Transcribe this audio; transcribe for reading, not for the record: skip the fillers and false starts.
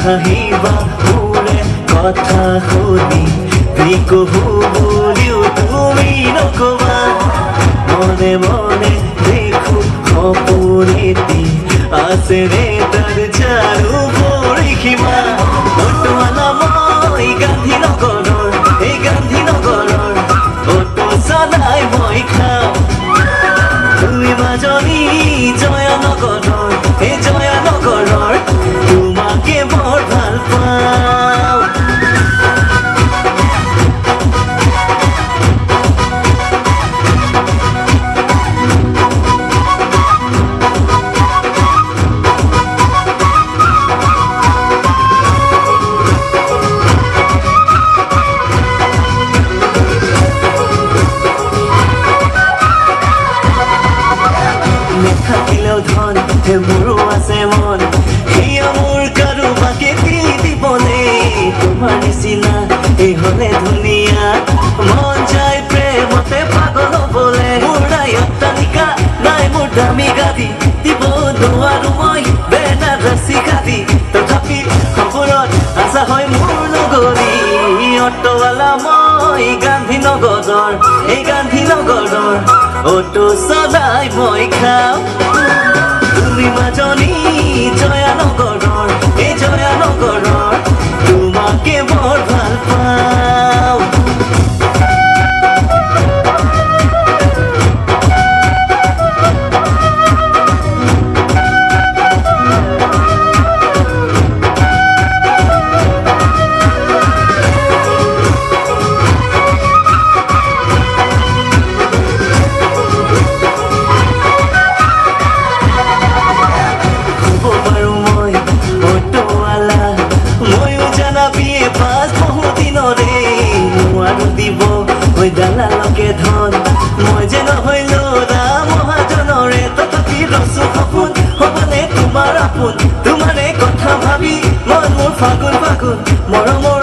হাঁহিবা মোৰে কথা শুনি বিকহু বুলিও তুমি নকবা মনে মনে দেখো সপোন এটি আছে ৰে তাৰ চাৰু পৰিসীমা বৰ্তমানা মই গান্ধীনগৰৰ এই গান্ধীনগৰৰ অটো চলাই মই খাওঁ তুমি মাজনী জয়ানগৰৰ এই জয়ানগৰৰ তোমাকে বৰ ভাল পাওঁ থাকিলেও ধন মোৰো আছে মন সেয়া মোৰ কাৰোবাকে দি দিবনে তোমাৰ নিচিনা এই হলে ধুনীয়া মন যায় প্ৰেমতে পাগল হবলে মোৰ নাই অট্টালিকা নাই মোৰ দামী গাড়ী দিব নোৱাৰো মই বেনাৰসী গাড়ী তথাপি খবৰত আশা হয় মোৰ নগৰী অটোৱালা মই গান্ধীনগৰৰ এই গান্ধীনগৰৰ অটো চলাই মই খাওঁ তুমি মাজনী জয়ানগৰৰ এই জয়ানগৰৰ তোমাকে বৰ ভাল পাওঁ দালালকে ধন মই যে নহয় ল'ৰা মহাজনৰে তথাপি ৰচো সপোন হ'বনে তোমাৰ আপোন তোমাৰে কথা ভাবি মন মোৰ ফাগুন ফাগুন মৰমৰ